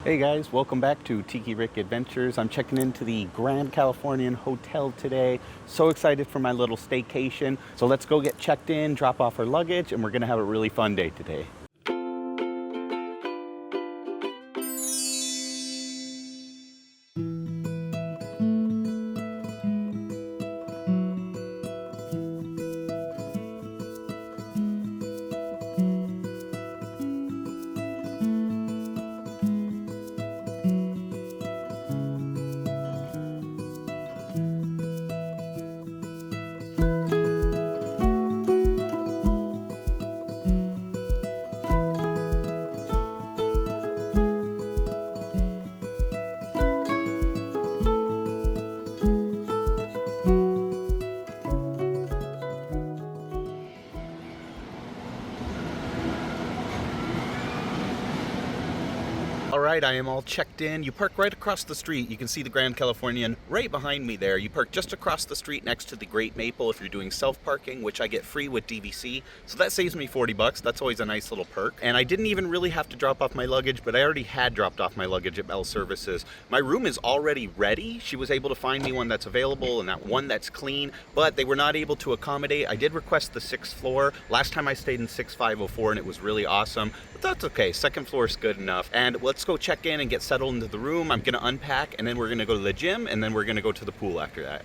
Hey guys, welcome back to Tiki Rick Adventures. I'm checking into the Grand Californian Hotel today. So excited for my little staycation. So let's go get checked in, drop off our luggage, and we're gonna have a really fun day today. All right, I am all checked in. You park right across the street. You can see the Grand Californian right behind me there. You park just across the street next to the Great Maple if you're doing self-parking, which I get free with DVC. So that saves me 40 bucks. That's always a nice little perk. And I didn't even really have to drop off my luggage, but I already had dropped off my luggage at Bell Services. My room is already ready. She was able to find me one that's available and that one that's clean, but they were not able to accommodate. I did request the 6th floor. Last time I stayed in 6504 and it was really awesome, but that's okay. 2nd floor is good enough. And let's go check in and get settled into the room. I'm gonna unpack and then we're gonna go to the gym and then we're gonna go to the pool after that.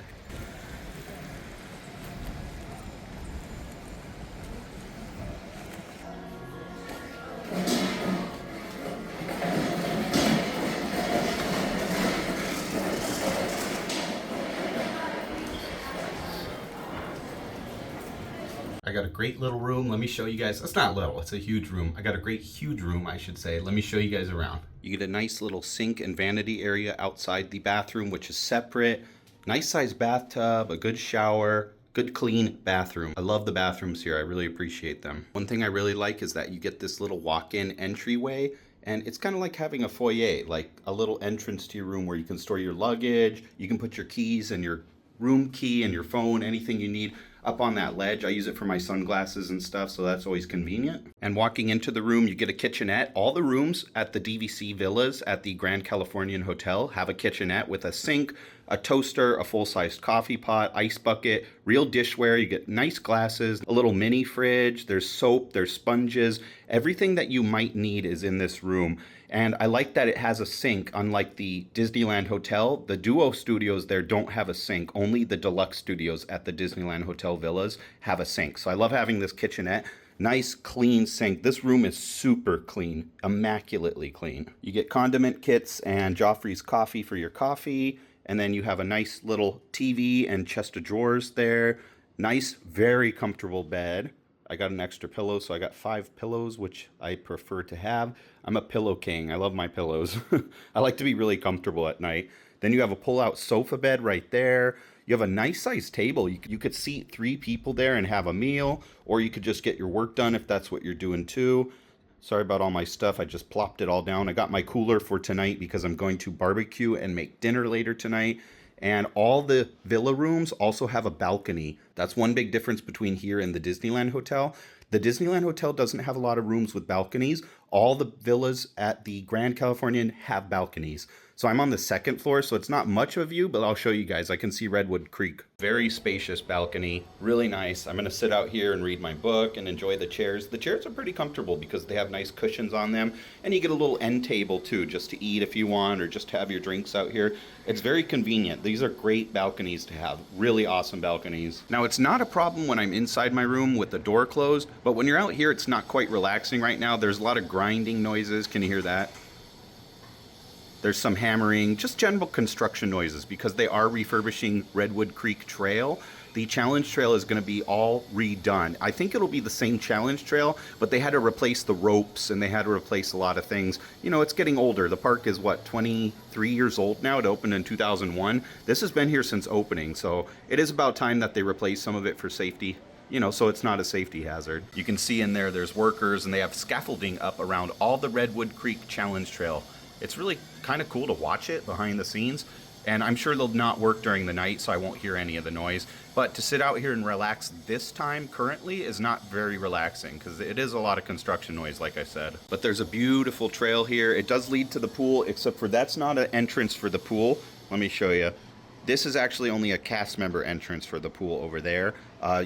I got a great little room. Let me show you guys. It's not little, it's a huge room. I got a great huge room, I should say. Let me show you guys around. You get a nice little sink and vanity area outside the bathroom, which is separate. Nice sized bathtub, a good shower, good clean bathroom. I love the bathrooms here. I really appreciate them. One thing I really like is that you get this little walk-in entryway, and it's kind of like having a foyer, like a little entrance to your room where you can store your luggage, you can put your keys and your room key and your phone, anything you need up on that ledge. I use it for my sunglasses and stuff, so that's always convenient. And walking into the room, you get a kitchenette. All the rooms at the DVC villas at the Grand Californian Hotel have a kitchenette with a sink, a toaster, a full-sized coffee pot, ice bucket, real dishware. You get nice glasses, a little mini fridge, there's soap, there's sponges. Everything that you might need is in this room. And I like that it has a sink, unlike the Disneyland Hotel. The Duo Studios there don't have a sink. Only the Deluxe Studios at the Disneyland Hotel villas have a sink. So I love having this kitchenette. Nice, clean sink. This room is super clean, immaculately clean. You get condiment kits and Joffrey's coffee for your coffee. And then you have a nice little TV and chest of drawers there. Nice, very comfortable bed. I got an extra pillow, so I got 5 pillows, which I prefer to have. I'm a pillow king. I love my pillows. I like to be really comfortable at night. Then you have a pull-out sofa bed right there. You have a nice sized table. You could seat 3 people there and have a meal, or you could just get your work done if that's what you're doing too. Sorry about all my stuff. I just plopped it all down. I got my cooler for tonight because I'm going to barbecue and make dinner later tonight. And all the villa rooms also have a balcony. That's one big difference between here and the Disneyland Hotel. The Disneyland Hotel doesn't have a lot of rooms with balconies. All the villas at the Grand Californian have balconies. So I'm on the 2nd floor, so it's not much of a view, but I'll show you guys. I can see Redwood Creek. Very spacious balcony, really nice. I'm gonna sit out here and read my book and enjoy the chairs. The chairs are pretty comfortable because they have nice cushions on them, and you get a little end table too, just to eat if you want, or just have your drinks out here. It's very convenient. These are great balconies to have, really awesome balconies. Now it's not a problem when I'm inside my room with the door closed, but when you're out here, it's not quite relaxing right now. There's a lot of grinding noises. Can you hear that? There's some hammering, just general construction noises because they are refurbishing Redwood Creek Trail. The challenge trail is going to be all redone. I think it'll be the same challenge trail, but they had to replace the ropes and they had to replace a lot of things. You know, it's getting older. The park is what, 23 years old now? It opened in 2001. This has been here since opening, so it is about time that they replace some of it for safety. You know, so it's not a safety hazard. You can see in there's workers and they have scaffolding up around all the Redwood Creek Challenge Trail. It's really kind of cool to watch it behind the scenes. And I'm sure they'll not work during the night, so I won't hear any of the noise. But to sit out here and relax this time currently is not very relaxing because it is a lot of construction noise, like I said. But there's a beautiful trail here. It does lead to the pool, except for that's not an entrance for the pool. Let me show you. This is actually only a cast member entrance for the pool over there.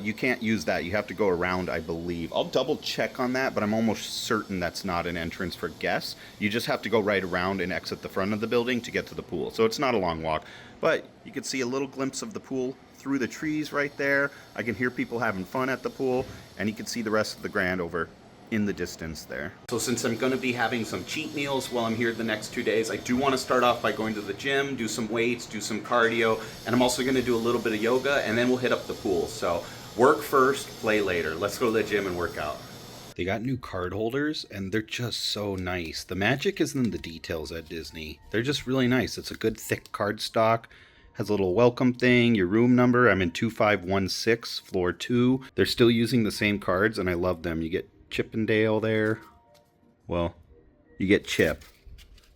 You can't use that. You have to go around, I believe. I'll double check on that, but I'm almost certain that's not an entrance for guests. You just have to go right around and exit the front of the building to get to the pool. So it's not a long walk, but you can see a little glimpse of the pool through the trees right there. I can hear people having fun at the pool, and you can see the rest of the Grand over in the distance there. So since I'm going to be having some cheat meals while I'm here the next 2 days, I do want to start off by going to the gym, do some weights, do some cardio, and I'm also going to do a little bit of yoga, and then we'll hit up the pool. So work first, play later. Let's go to the gym and work out. They got new card holders, and they're just so nice. The magic is in the details at Disney. They're just really nice. It's a good thick card stock. Has a little welcome thing, your room number. I'm in 2516, floor 2. They're still using the same cards, and I love them. You get Chip and Dale there. Well, you get Chip.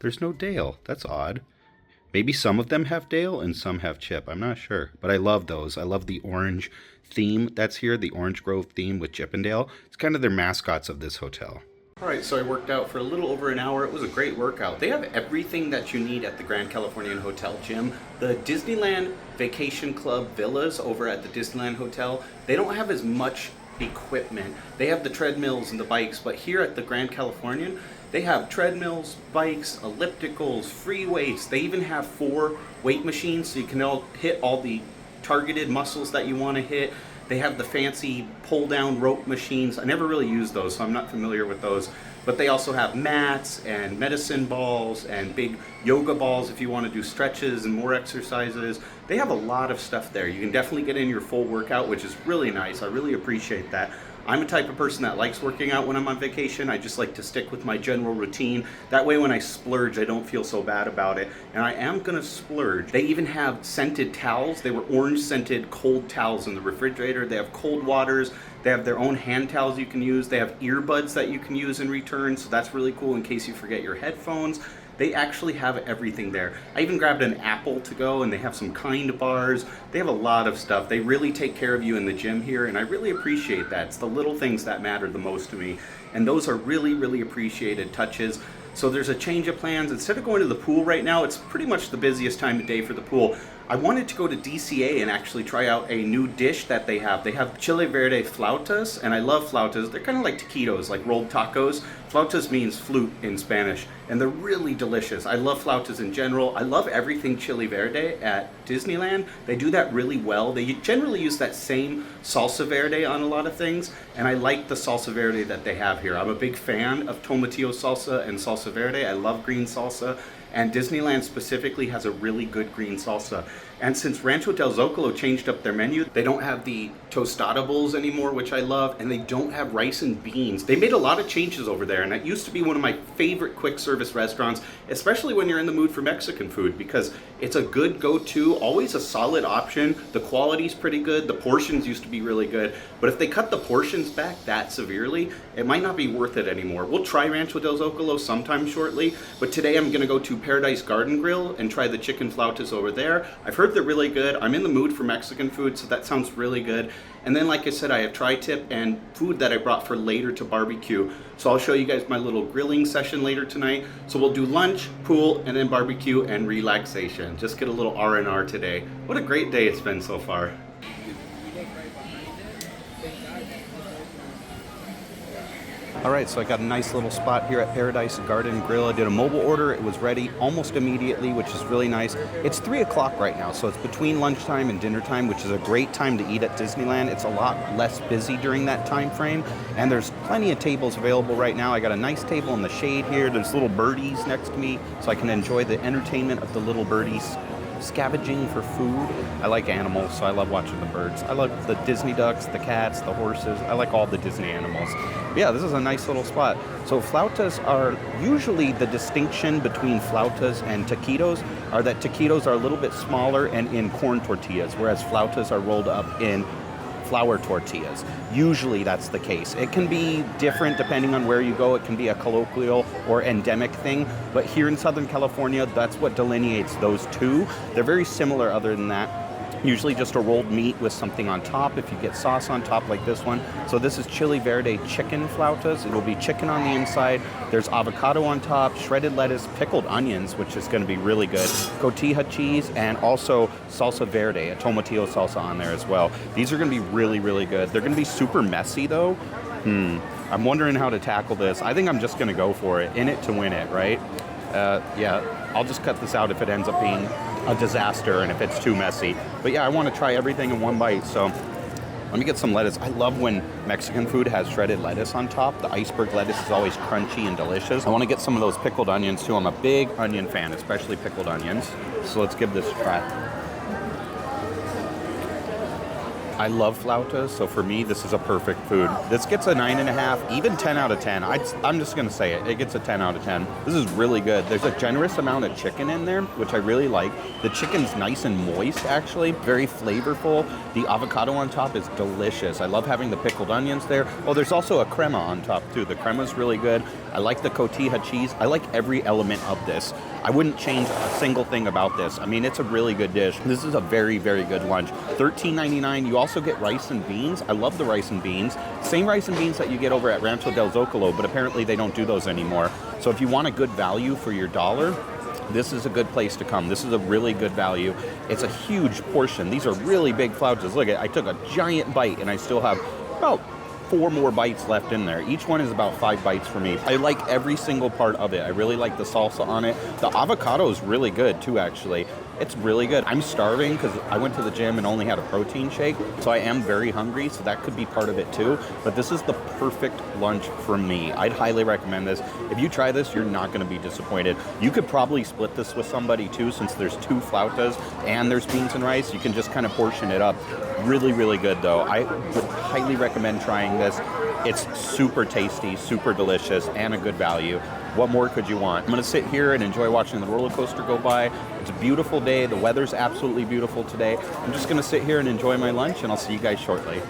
There's no Dale. That's odd. Maybe some of them have Dale and some have Chip. I'm not sure. But I love those. I love the orange theme that's here, the Orange Grove theme with Chip and Dale. It's kind of their mascots of this hotel. Alright, so I worked out for a little over an hour. It was a great workout. They have everything that you need at the Grand Californian Hotel gym. The Disneyland Vacation Club villas over at the Disneyland Hotel, they don't have as much equipment. They have the treadmills and the bikes, but here at the Grand Californian, they have treadmills, bikes, ellipticals, free weights. They even have 4 weight machines, so you can hit all the targeted muscles that you want to hit. They have the fancy pull-down rope machines. I never really used those, so I'm not familiar with those. But they also have mats and medicine balls and big yoga balls if you want to do stretches and more exercises. They have a lot of stuff there. You can definitely get in your full workout, which is really nice. I really appreciate that. I'm a type of person that likes working out when I'm on vacation. I just like to stick with my general routine. That way when I splurge, I don't feel so bad about it. And I am gonna splurge. They even have scented towels. They were orange scented cold towels in the refrigerator. They have cold waters. They have their own hand towels you can use. They have earbuds that you can use in return. So that's really cool in case you forget your headphones. They actually have everything there. I even grabbed an apple to go, and they have some Kind bars. They have a lot of stuff. They really take care of you in the gym here, and I really appreciate that. It's the little things that matter the most to me, and those are really, really appreciated touches. So there's a change of plans. Instead of going to the pool right now, it's pretty much the busiest time of day for the pool. I wanted to go to DCA and actually try out a new dish that they have. They have chile verde flautas, and I love flautas. They're kind of like taquitos, like rolled tacos. Flautas means flute in Spanish, and they're really delicious. I love flautas in general. I love everything chile verde at Disneyland. They do that really well. They generally use that same salsa verde on a lot of things, and I like the salsa verde that they have here. I'm a big fan of tomatillo salsa and salsa verde. I love green salsa. And Disneyland specifically has a really good green salsa. And since Rancho del Zocalo changed up their menu, they don't have the tostada bowls anymore, which I love, and they don't have rice and beans. They made a lot of changes over there, and it used to be one of my favorite quick service restaurants, especially when you're in the mood for Mexican food, because it's a good go-to, always a solid option. The quality's pretty good. The portions used to be really good, but if they cut the portions back that severely, it might not be worth it anymore. We'll try Rancho del Zocalo sometime shortly, but today I'm gonna go to Paradise Garden Grill and try the chicken flautas over there. I've heard they're really good. I'm in the mood for Mexican food, so that sounds really good. And then, like I said, I have tri-tip and food that I brought for later to barbecue. So I'll show you guys my little grilling session later tonight. So we'll do lunch, pool, and then barbecue and relaxation. Just get a little R&R today. What a great day it's been so far. All right, so I got a nice little spot here at Paradise Garden Grill. I did a mobile order. It was ready almost immediately, which is really nice. It's 3 o'clock right now, so it's between lunchtime and dinner time, which is a great time to eat at Disneyland. It's a lot less busy during that time frame, and there's plenty of tables available right now. I got a nice table in the shade here. There's little birdies next to me, so I can enjoy the entertainment of the little birdies scavenging for food. I like animals, so I love watching the birds. I love the Disney ducks, the cats, the horses. I like all the Disney animals. But yeah, this is a nice little spot. So flautas are usually the distinction between flautas and taquitos are that taquitos are a little bit smaller and in corn tortillas, whereas flautas are rolled up in flour tortillas. Usually that's the case. It can be different depending on where you go. It can be a colloquial or endemic thing, but here in Southern California, that's what delineates those two. They're very similar other than that. Usually just a rolled meat with something on top if you get sauce on top like this one. So this is chili verde chicken flautas. It will be chicken on the inside. There's avocado on top, shredded lettuce, pickled onions, which is going to be really good, cotija cheese, and also salsa verde, a tomatillo salsa on there as well. These are going to be really, really good. They're going to be super messy though. I'm wondering how to tackle this. I think I'm just going to go for it. In it to win it, right? Yeah, I'll just cut this out if it ends up being a disaster and if it's too messy. But yeah, I want to try everything in one bite, so let me get some lettuce. I love when Mexican food has shredded lettuce on top. The iceberg lettuce is always crunchy and delicious. I want to get some of those pickled onions too. I'm a big onion fan, especially pickled onions. So let's give this a try. I love flautas, so for me, this is a perfect food. This gets a 9.5, even 10 out of 10. I'm just gonna say it. It gets a 10 out of 10. This is really good. There's a generous amount of chicken in there, which I really like. The chicken's nice and moist, actually. Very flavorful. The avocado on top is delicious. I love having the pickled onions there. Oh, there's also a crema on top, too. The crema's really good. I like the cotija cheese. I like every element of this. I wouldn't change a single thing about this. I mean, it's a really good dish. This is a very, very good lunch. $13.99. You also get rice and beans. I love the rice and beans. Same rice and beans that you get over at Rancho del Zocalo, but apparently they don't do those anymore. So if you want a good value for your dollar, this is a good place to come. This is a really good value. It's a huge portion. These are really big flautas. Look, I took a giant bite and I still have about 4 more bites left in there. Each one is about 5 bites for me. I like every single part of it. I really like the salsa on it. The avocado is really good too, actually. It's really good. I'm starving because I went to the gym and only had a protein shake, so I am very hungry, so that could be part of it too. But this is the perfect lunch for me. I'd highly recommend this. If you try this, you're not going to be disappointed. You could probably split this with somebody too, since there's 2 flautas and there's beans and rice. You can just kind of portion it up. Really, really good though. I would highly recommend trying this. It's super tasty, super delicious, and a good value. What more could you want? I'm gonna sit here and enjoy watching the roller coaster go by. It's a beautiful day. The weather's absolutely beautiful today. I'm just gonna sit here and enjoy my lunch, and I'll see you guys shortly.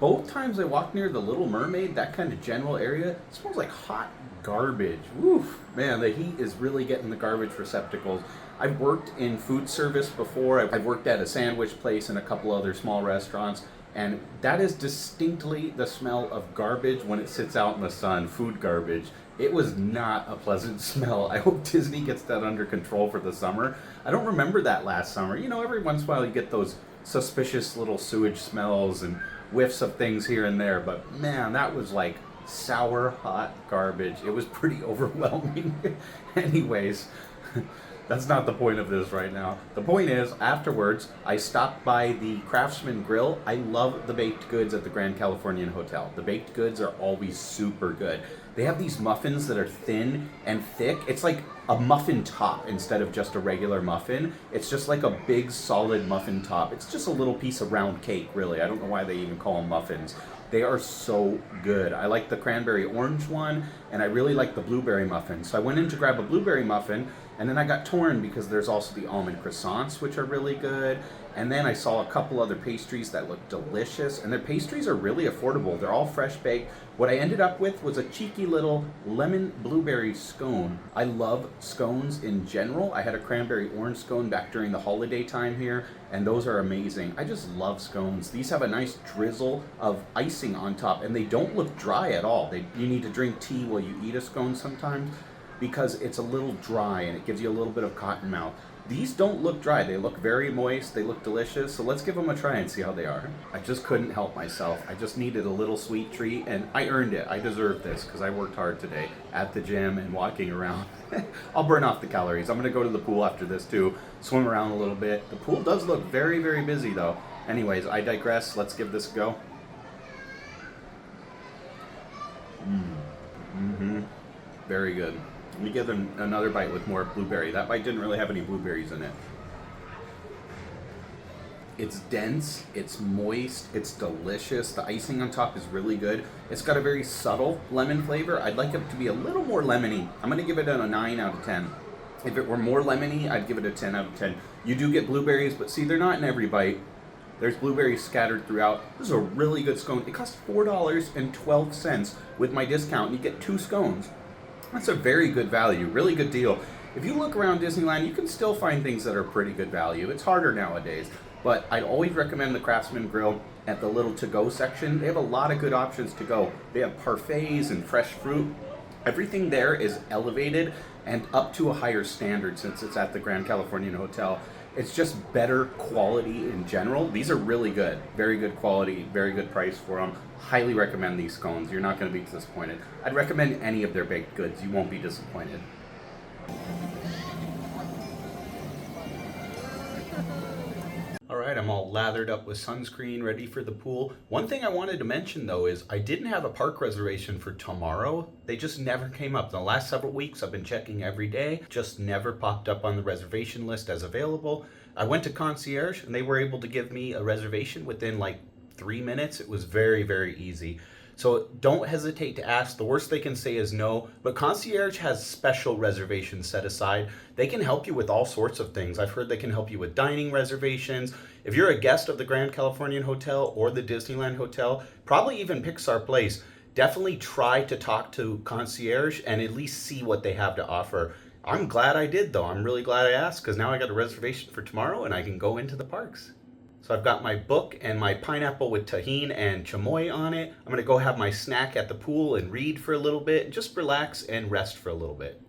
Both times I walked near the Little Mermaid, that kind of general area, it smells like hot garbage. Woof, man, the heat is really getting the garbage receptacles. I've worked in food service before. I've worked at a sandwich place and a couple other small restaurants, and that is distinctly the smell of garbage when it sits out in the sun, food garbage. It was not a pleasant smell. I hope Disney gets that under control for the summer. I don't remember that last summer. You know, every once in a while you get those suspicious little sewage smells and whiffs of things here and there, but man, that was like sour, hot garbage. It was pretty overwhelming. Anyways, that's not the point of this right now. The point is, afterwards, I stopped by the Craftsman Grill. I love the baked goods at the Grand Californian Hotel. The baked goods are always super good. They have these muffins that are thin and thick. It's like a muffin top instead of just a regular muffin. It's just like a big, solid muffin top. It's just a little piece of round cake, really. I don't know why they even call them muffins. They are so good. I like the cranberry orange one, and I really like the blueberry muffin. So I went in to grab a blueberry muffin, and then I got torn because there's also the almond croissants, which are really good. And then I saw a couple other pastries that look delicious, and their pastries are really affordable. They're all fresh baked. What I ended up with was a cheeky little lemon blueberry scone. I love scones in general. I had a cranberry orange scone back during the holiday time here, and those are amazing. I just love scones. These have a nice drizzle of icing on top, and they don't look dry at all. You need to drink tea while you eat a scone sometimes because it's a little dry and it gives you a little bit of cotton mouth. These don't look dry. They look very moist. They look delicious. So let's give them a try and see how they are. I just couldn't help myself. I just needed a little sweet treat, and I earned it. I deserved this because I worked hard today at the gym and walking around. I'll burn off the calories. I'm going to go to the pool after this too, swim around a little bit. The pool does look very, very busy though. Anyways, I digress. Let's give this a go. Very good. Let me give them another bite with more blueberry. That bite didn't really have any blueberries in it. It's dense, it's moist, it's delicious. The icing on top is really good. It's got a very subtle lemon flavor. I'd like it to be a little more lemony. I'm gonna give it a 9 out of 10. If it were more lemony, I'd give it a 10 out of 10. You do get blueberries, but see, they're not in every bite. There's blueberries scattered throughout. This is a really good scone. It costs $4.12 with my discount, and you get 2 scones. That's a very good value, really good deal. If you look around Disneyland, you can still find things that are pretty good value. It's harder nowadays, but I'd always recommend the Craftsman Grill at the little to-go section. They have a lot of good options to go. They have parfaits and fresh fruit. Everything there is elevated and up to a higher standard since it's at the Grand Californian Hotel. It's just better quality in general. These are really good, very good quality, very good price for them. Highly recommend these scones. You're not going to be disappointed. I'd recommend any of their baked goods. You won't be disappointed. All right, I'm all lathered up with sunscreen, ready for the pool. One thing I wanted to mention though is I didn't have a park reservation for tomorrow. They just never came up. The last several weeks I've been checking every day, just never popped up on the reservation list as available. I went to Concierge and they were able to give me a reservation within like 3 minutes. It was very, very easy. So don't hesitate to ask. The worst they can say is no, but Concierge has special reservations set aside. They can help you with all sorts of things. I've heard they can help you with dining reservations. If you're a guest of the Grand Californian Hotel or the Disneyland Hotel, probably even Pixar Place, definitely try to talk to Concierge and at least see what they have to offer. I'm glad I did though. I'm really glad I asked because now I got a reservation for tomorrow and I can go into the parks. So I've got my book and my pineapple with tahini and chamoy on it. I'm gonna go have my snack at the pool and read for a little bit, and just relax and rest for a little bit.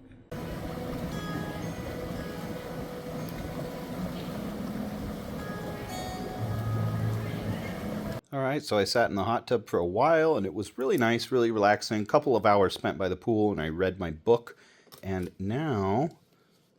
All right, so I sat in the hot tub for a while and it was really nice, really relaxing. A couple of hours spent by the pool and I read my book. And now,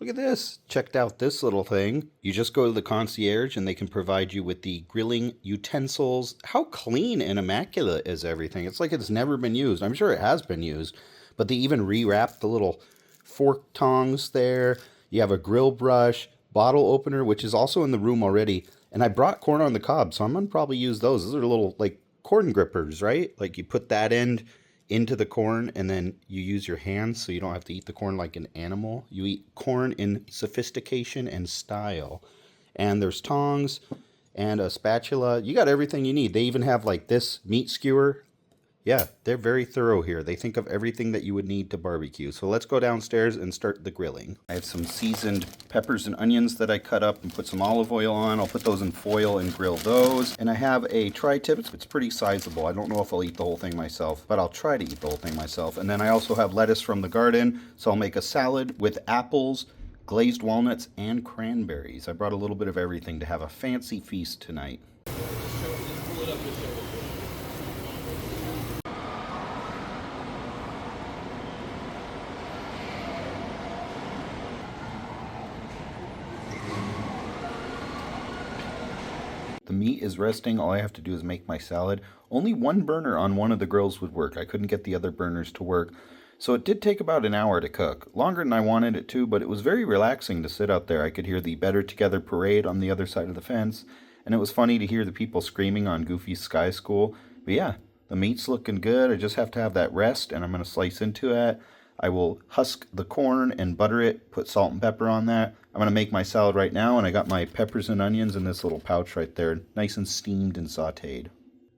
look at this. Checked out this little thing. You just go to the concierge and they can provide you with the grilling utensils. How clean and immaculate is everything? It's like it's never been used. I'm sure it has been used, but they even rewrapped the little fork tongs there. You have a grill brush, bottle opener, which is also in the room already. And I brought corn on the cob, so I'm going to probably use those. Those are little like corn grippers, right? Like you put that end into the corn and then you use your hands so you don't have to eat the corn like an animal. You eat corn in sophistication and style. And there's tongs and a spatula. You got everything you need. They even have like this meat skewer. Yeah, they're very thorough here. They think of everything that you would need to barbecue. So let's go downstairs and start the grilling. I have some seasoned peppers and onions that I cut up and put some olive oil on. I'll put those in foil and grill those. And I have a tri-tip. It's pretty sizable. I don't know if I'll eat the whole thing myself, but I'll try to eat the whole thing myself. And then I also have lettuce from the garden. So I'll make a salad with apples, glazed walnuts, and cranberries. I brought a little bit of everything to have a fancy feast tonight. The meat is resting. All I have to do is make my salad. Only one burner on one of the grills would work. I couldn't get the other burners to work. So it did take about an hour to cook. Longer than I wanted it to, but it was very relaxing to sit out there. I could hear the Better Together parade on the other side of the fence. And it was funny to hear the people screaming on Goofy's Sky School. But yeah, the meat's looking good. I just have to have that rest and I'm going to slice into it. I will husk the corn and butter it, put salt and pepper on that. I'm going to make my salad right now, and I got my peppers and onions in this little pouch right there, nice and steamed and sauteed.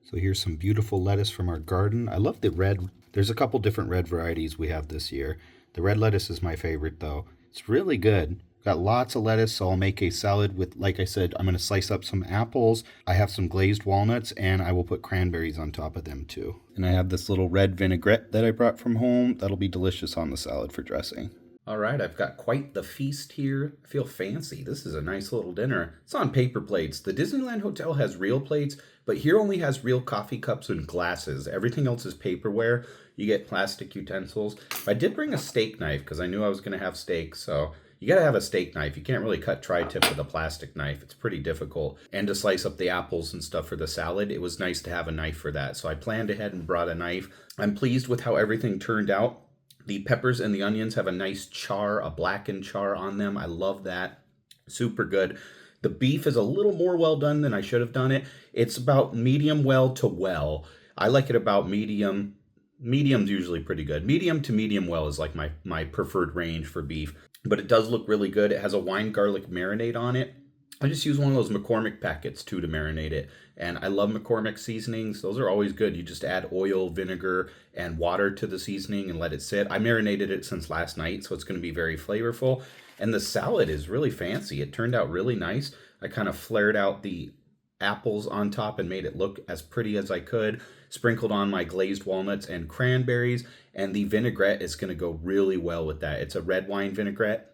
So here's some beautiful lettuce from our garden. I love the red. There's a couple different red varieties we have this year. The red lettuce is my favorite, though. It's really good. Got lots of lettuce, so I'll make a salad with, like I said, I'm going to slice up some apples. I have some glazed walnuts, and I will put cranberries on top of them, too. And I have this little red vinaigrette that I brought from home. That'll be delicious on the salad for dressing. All right, I've got quite the feast here. I feel fancy. This is a nice little dinner. It's on paper plates. The Disneyland Hotel has real plates, but here only has real coffee cups and glasses. Everything else is paperware. You get plastic utensils. I did bring a steak knife because I knew I was going to have steak, so you got to have a steak knife. You can't really cut tri-tip with a plastic knife. It's pretty difficult. And to slice up the apples and stuff for the salad, it was nice to have a knife for that. So I planned ahead and brought a knife. I'm pleased with how everything turned out. The peppers and the onions have a nice char, a blackened char on them. I love that. Super good. The beef is a little more well done than I should have done it. It's about medium well to well. I like it about medium. Medium's usually pretty good. Medium to medium well is like my preferred range for beef. but it does look really good. It has a wine garlic marinade on it. I just use one of those McCormick packets too to marinate it. And I love McCormick seasonings. Those are always good. You just add oil, vinegar, and water to the seasoning and let it sit. I marinated it since last night, so it's going to be very flavorful. And the salad is really fancy. It turned out really nice. I kind of flared out the apples on top and made it look as pretty as I could. Sprinkled on my glazed walnuts and cranberries. And the vinaigrette is going to go really well with that. It's a red wine vinaigrette,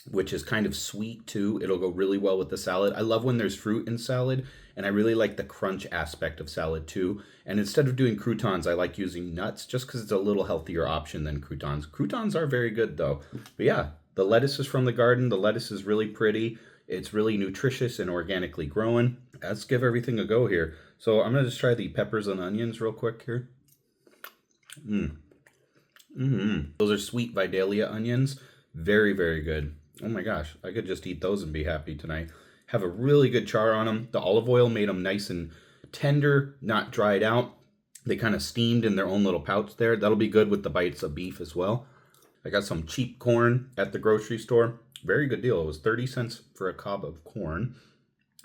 which is kind of sweet too. It'll go really well with the salad. I love when there's fruit in salad, and I really like the crunch aspect of salad too. And instead of doing croutons, I like using nuts just because it's a little healthier option than croutons. Croutons are very good though. But yeah, the lettuce is from the garden. The lettuce is really pretty. It's really nutritious and organically grown. Let's give everything a go here. So I'm gonna just try the peppers and onions real quick here. Those are sweet Vidalia onions. Very, very good. Oh my gosh, I could just eat those and be happy tonight. Have a really good char on them. The olive oil made them nice and tender, not dried out. They kind of steamed in their own little pouch there. That'll be good with the bites of beef as well. I got some cheap corn at the grocery store. Very good deal. It was 30 cents for a cob of corn.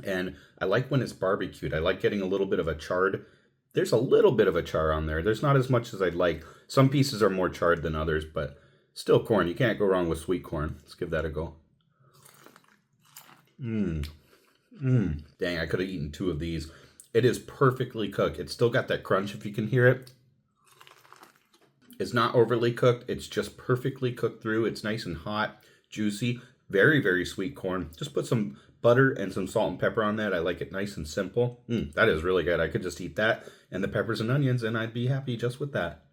And I like when it's barbecued. I like getting a little bit of a charred. There's a little bit of a char on there. There's not as much as I'd like. Some pieces are more charred than others, but still corn. You can't go wrong with sweet corn. Let's give that a go. Dang, I could have eaten 2 of these. It is perfectly cooked. It's still got that crunch if you can hear it. It's not overly cooked. It's just perfectly cooked through. It's nice and hot, juicy. Very, very sweet corn. Just put some butter and some salt and pepper on that. I like it nice and simple. That is really good. I could just eat that and the peppers and onions, and I'd be happy just with that.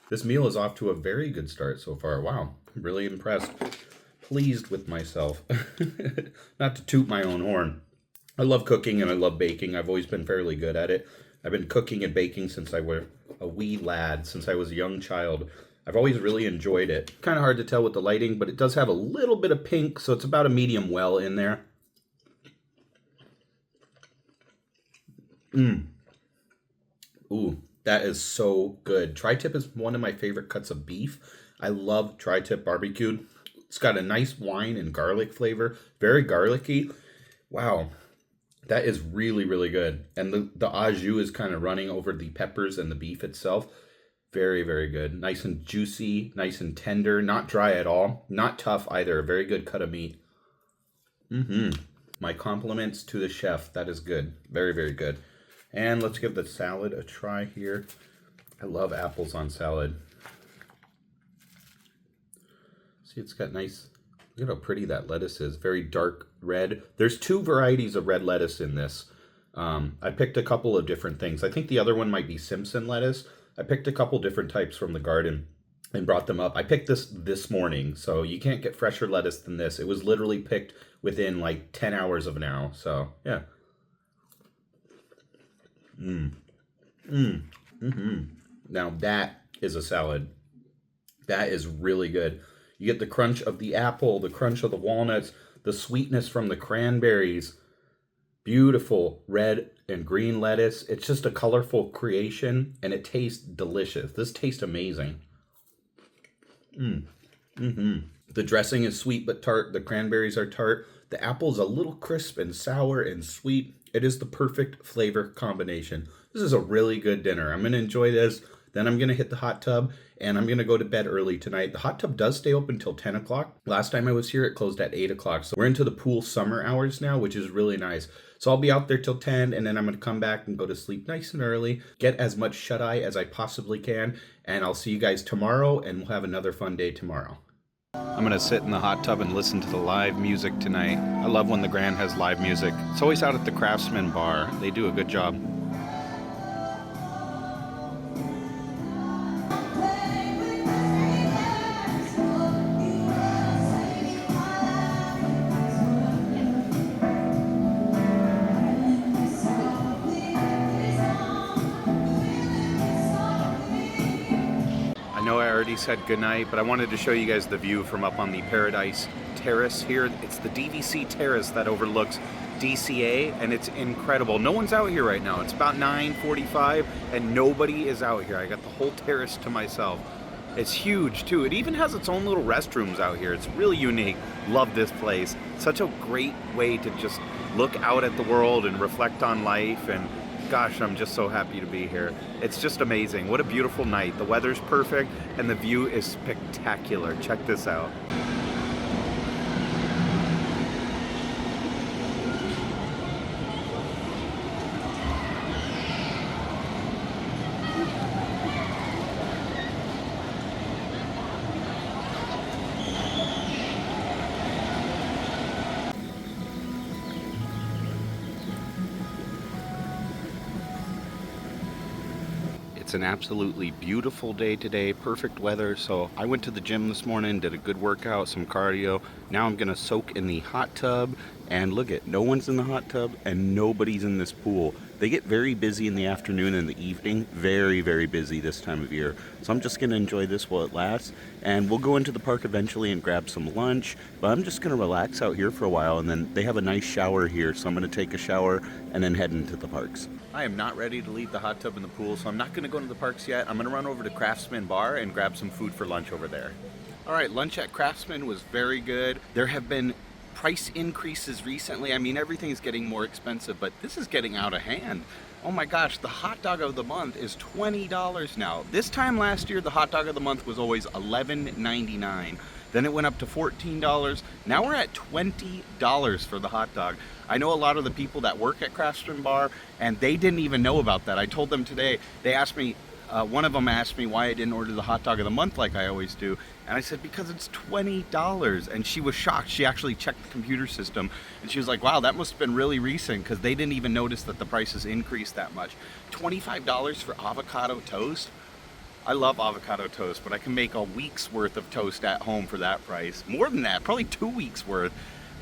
This meal is off to a very good start so far. Wow, I'm really impressed. Pleased with myself. Not to toot my own horn. I love cooking and I love baking. I've always been fairly good at it. I've been cooking and baking since I was a wee lad, since I was a young child. I've always really enjoyed it. Kind of hard to tell with the lighting, but it does have a little bit of pink, so it's about a medium well in there. Ooh, that is so good. Tri-tip is one of my favorite cuts of beef. I love tri-tip barbecued. It's got a nice wine and garlic flavor. Very garlicky. Wow. That is really, really good. And the au jus is kind of running over the peppers and the beef itself. Very, very good. Nice and juicy, nice and tender, not dry at all. Not tough either. A very good cut of meat. My compliments to the chef. That is good. Very, very good. And let's give the salad a try here. I love apples on salad. See, it's got nice, look at how pretty that lettuce is. Very dark red. There's 2 varieties of red lettuce in this. I picked a couple of different things. I think the other one might be Simpson lettuce. I picked a couple different types from the garden and brought them up. I picked this morning, so you can't get fresher lettuce than this. It was literally picked within like 10 hours of now. So, yeah. Now that is a salad. That is really good. You get the crunch of the apple, the crunch of the walnuts, the sweetness from the cranberries. Beautiful red and green lettuce. It's just a colorful creation, and it tastes delicious. This tastes amazing. The dressing is sweet but tart. The cranberries are tart. The apple is a little crisp and sour and sweet. It is the perfect flavor combination. This is a really good dinner. I'm going to enjoy this. Then I'm going to hit the hot tub, and I'm going to go to bed early tonight. The hot tub does stay open until 10 o'clock. Last time I was here, it closed at 8 o'clock. So we're into the pool summer hours now, which is really nice. So I'll be out there till 10, and then I'm going to come back and go to sleep nice and early, get as much shut-eye as I possibly can, and I'll see you guys tomorrow, and we'll have another fun day tomorrow. I'm going to sit in the hot tub and listen to the live music tonight. I love when the Grand has live music. It's always out at the Craftsman Bar. They do a good job. I already said goodnight, but I wanted to show you guys the view from up on the Paradise Terrace here. It's the DVC Terrace that overlooks DCA, and it's incredible. No one's out here right now. It's about 9:45, and nobody is out here. I got the whole terrace to myself. It's huge too. It even has its own little restrooms out here. It's really unique. Love this place. Such a great way to just look out at the world and reflect on life, and gosh, I'm just so happy to be here. It's just amazing. What a beautiful night. The weather's perfect and the view is spectacular. Check this out. It's an absolutely beautiful day today, perfect weather. So I went to the gym this morning, did a good workout, some cardio. Now I'm gonna soak in the hot tub, and look at, no one's in the hot tub and nobody's in this pool. They get very busy in the afternoon and the evening, very, very busy this time of year. So I'm just gonna enjoy this while it lasts, and we'll go into the park eventually and grab some lunch, but I'm just gonna relax out here for a while, and then they have a nice shower here, so I'm gonna take a shower and then head into the parks. I am not ready to leave the hot tub and the pool, so I'm not gonna go into the parks yet. I'm gonna run over to Craftsman Bar and grab some food for lunch over there. All right, lunch at Craftsman was very good. There have been price increases recently. I mean, everything's getting more expensive, but this is getting out of hand. Oh my gosh, the hot dog of the month is $20 now. This time last year, the hot dog of the month was always $11.99. Then it went up to $14. Now we're at $20 for the hot dog. I know a lot of the people that work at Craftsman Bar, and they didn't even know about that. I told them today, they asked me, one of them asked me why I didn't order the hot dog of the month like I always do. And I said, because it's $20. And she was shocked. She actually checked the computer system and she was like, wow, that must have been really recent, because they didn't even notice that the prices increased that much. $25 for avocado toast? I love avocado toast, but I can make a week's worth of toast at home for that price. More than that, probably 2 weeks worth.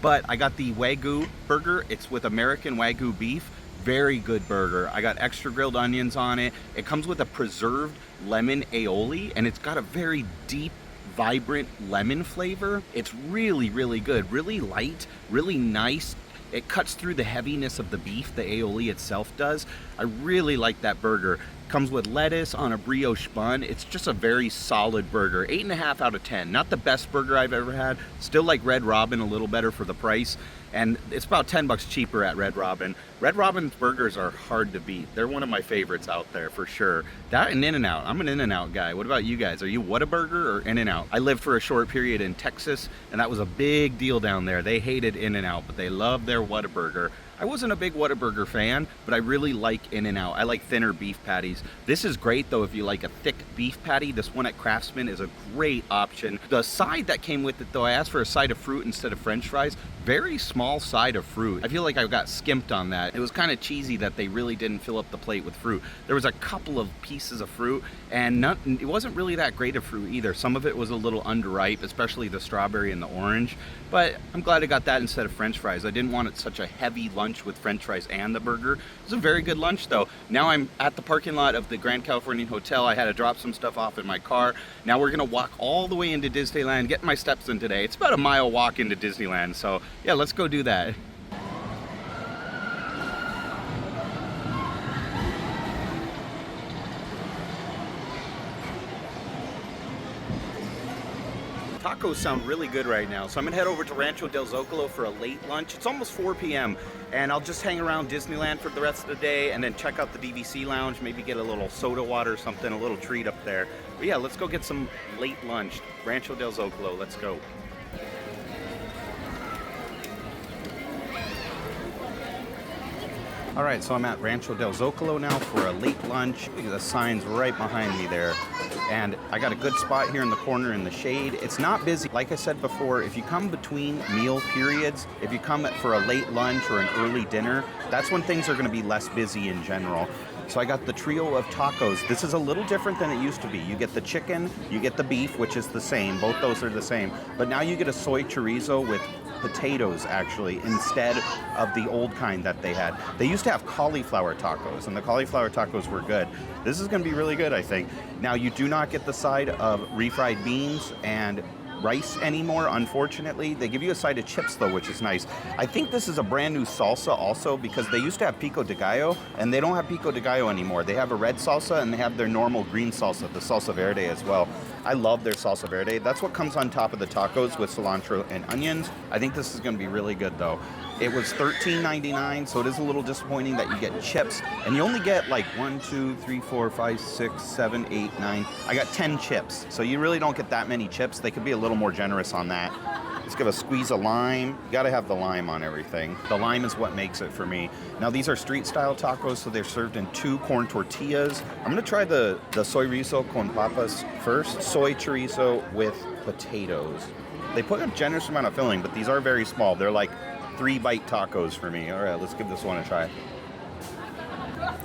But I got the Wagyu burger. It's with American Wagyu beef. Very good burger. I got extra grilled onions on it. It comes with a preserved lemon aioli, and it's got a very deep, vibrant lemon flavor. It's really, really good. Really light, really nice. It cuts through the heaviness of the beef, the aioli itself does. I really like that burger. Comes with lettuce on a brioche bun. It's just a very solid burger. 8.5 out of 10. Not the best burger I've ever had. Still like Red Robin a little better for the price. And it's about 10 bucks cheaper at Red Robin. Red Robin's burgers are hard to beat. They're one of my favorites out there for sure. That and In-N-Out. I'm an In-N-Out guy. What about you guys? Are you Whataburger or In-N-Out? I lived for a short period in Texas, and that was a big deal down there. They hated In-N-Out, but they loved their Whataburger. I wasn't a big Whataburger fan, but I really like In-N-Out. I like thinner beef patties. This is great though if you like a thick beef patty. This one at Craftsman is a great option. The side that came with it though, I asked for a side of fruit instead of French fries. Very small side of fruit. I feel like I got skimped on that. It was kind of cheesy that they really didn't fill up the plate with fruit. There was a couple of pieces of fruit, and it wasn't really that great of fruit either. Some of it was a little underripe, especially the strawberry and the orange. But I'm glad I got that instead of French fries. I didn't want it such a heavy lunch with French fries and the burger. It was a very good lunch though. Now I'm at the parking lot of the Grand Californian Hotel. I had to drop some stuff off in my car. Now we're gonna walk all the way into Disneyland, get my steps in today. It's about a mile walk into Disneyland, so yeah, let's go do that. Tacos sound really good right now, so I'm gonna head over to Rancho del Zocalo for a late lunch. It's almost 4 p.m. and I'll just hang around Disneyland for the rest of the day and then check out the DVC lounge, maybe get a little soda water or something, a little treat up there. But yeah, let's go get some late lunch. Rancho del Zocalo, let's go. All right, so I'm at Rancho del Zocalo now for a late lunch. The sign's right behind me there. And I got a good spot here in the corner in the shade. It's not busy. Like I said before, if you come between meal periods, if you come for a late lunch or an early dinner, that's when things are gonna be less busy in general. So I got the trio of tacos. This is a little different than it used to be. You get the chicken, you get the beef, which is the same. Both those are the same. But now you get a soy chorizo with potatoes actually instead of the old kind that they had. They used to have cauliflower tacos, and the cauliflower tacos were good. This is gonna be really good, I think. Now you do not get the side of refried beans and rice anymore, unfortunately. They give you a side of chips though, which is nice. I think this is a brand new salsa also, because they used to have pico de gallo and they don't have pico de gallo anymore. They have a red salsa and they have their normal green salsa, the salsa verde as well. I love their salsa verde. That's what comes on top of the tacos with cilantro and onions. I think this is going to be really good though. It was $13.99, so it is a little disappointing that you get chips, and you only get like 1, 2, 3, 4, 5, 6, 7, 8, 9. I got 10 chips, so you really don't get that many chips. They could be a little more generous on that. Let's give a squeeze of lime. You gotta have the lime on everything. The lime is what makes it for me. Now these are street style tacos, so they're served in 2 corn tortillas. I'm gonna try the soy rizo con papas first. Soy chorizo with potatoes. They put a generous amount of filling, but these are very small. They're like 3-bite tacos for me. All right, let's give this one a try.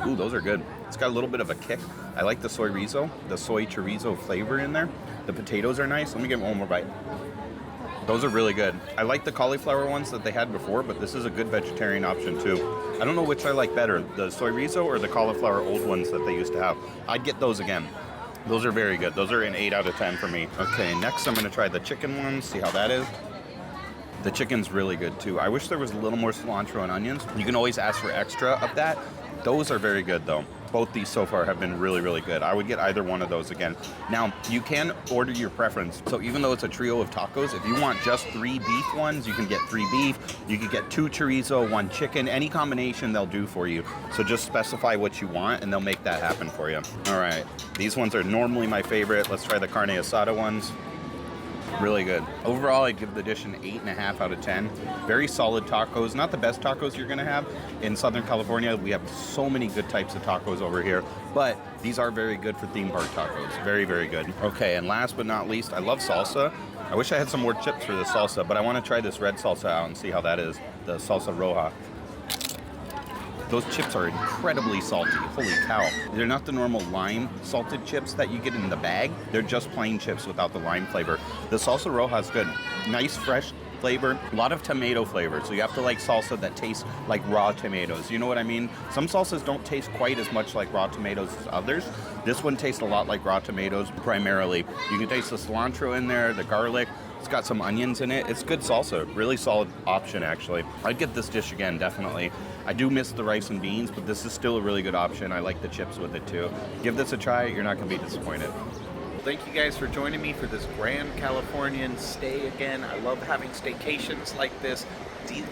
Ooh, those are good. It's got a little bit of a kick. I like the soy rizo, the soy chorizo flavor in there. The potatoes are nice. Let me give one more bite. Those are really good. I like the cauliflower ones that they had before, but this is a good vegetarian option too. I don't know which I like better, the soy rizo or the cauliflower old ones that they used to have. I'd get those again. Those are very good. Those are an 8 out of 10 for me. Okay, next I'm gonna try the chicken ones, see how that is. The chicken's really good too. I wish there was a little more cilantro and onions. You can always ask for extra of that. Those are very good though. Both these so far have been really, really good. I would get either one of those again. Now, you can order your preference. So even though it's a trio of tacos, if you want just 3 beef ones, you can get 3 beef. You can get 2 chorizo, 1 chicken. Any combination they'll do for you. So just specify what you want and they'll make that happen for you. All right, these ones are normally my favorite. Let's try the carne asada ones. Really good. Overall, I'd give the dish an 8.5 out of 10. Very solid tacos. Not the best tacos you're gonna have. In Southern California, we have so many good types of tacos over here, but these are very good for theme park tacos. Very, very good. Okay, and last but not least, I love salsa. I wish I had some more chips for the salsa, but I wanna try this red salsa out and see how that is, the salsa roja. Those chips are incredibly salty. Holy cow. They're not the normal lime salted chips that you get in the bag. They're just plain chips without the lime flavor. The salsa roja is good. Nice, fresh flavor. A lot of tomato flavor. So you have to like salsa that tastes like raw tomatoes. You know what I mean? Some salsas don't taste quite as much like raw tomatoes as others. This one tastes a lot like raw tomatoes primarily. You can taste the cilantro in there, the garlic. It's got some onions in it. It's good salsa. Really solid option, actually. I'd get this dish again, definitely. I do miss the rice and beans, but this is still a really good option. I like the chips with it, too. Give this a try. You're not going to be disappointed. Well, thank you guys for joining me for this Grand Californian stay again. I love having staycations like this.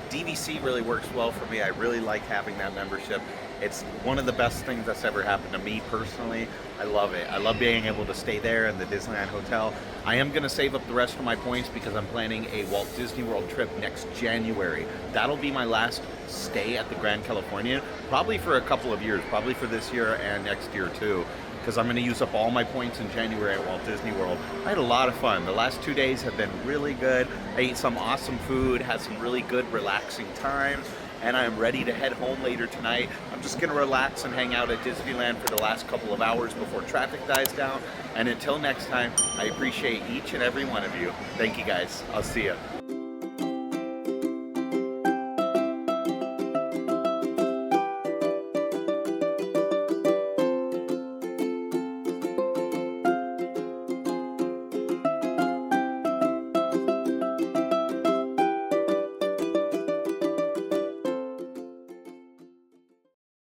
DVC really works well for me. I really like having that membership. It's one of the best things that's ever happened to me personally. I love it. I love being able to stay there in the Disneyland Hotel. I am going to save up the rest of my points because I'm planning a Walt Disney World trip next January. That'll be my last stay at the Grand Californian, probably for a couple of years, probably for this year and next year too, because I'm going to use up all my points in January at Walt Disney World. I had a lot of fun. The last 2 days have been really good. I ate some awesome food, had some really good relaxing times, and I am ready to head home later tonight. I'm just gonna relax and hang out at Disneyland for the last couple of hours before traffic dies down. And until next time, I appreciate each and every one of you. Thank you guys. I'll see ya.